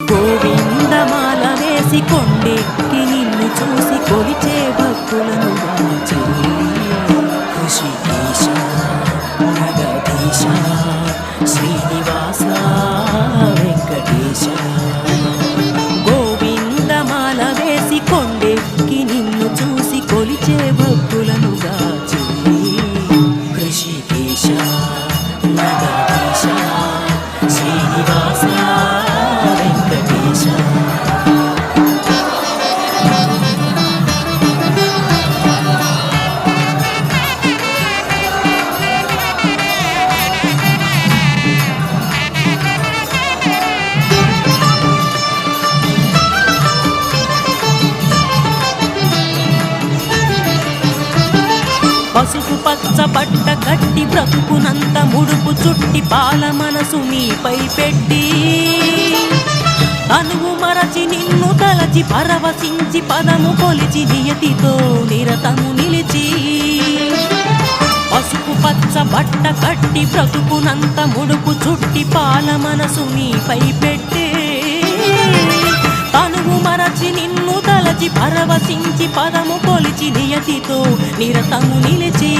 గోవిందమాల వేసి కొండెక్కి నిన్ను చూసి కొలిచే భక్తులను గాచి ఋషికేశ జగదీశ శ్రీనివాస వెంకటేశ గోవిందమాల వేసి కొండెక్కి నిన్ను చూసి కొలిచే భక్తులను గాచి ఋషికేశ జగదీశ శ్రీనివాస వెంకటేశ పసుపు పచ్చ బట్ట కట్టి బ్రతుకునంత ముడుపు చుట్టి పాల మనసు నీపై పెట్టి అనువు మరచి నిన్ను తలచి పరవశించి పదము కొలిచి నియతితో నిరతము నిలిచి పసుపు పచ్చ బట్ట కట్టి బ్రతుకునంత ముడుపు చుట్టి పాల మనసు నీపై పెట్టి తనువు మరచి నిన్ను తలచి పరవశించి పదము కొలిచి నియతితో నిరతము నిలిచి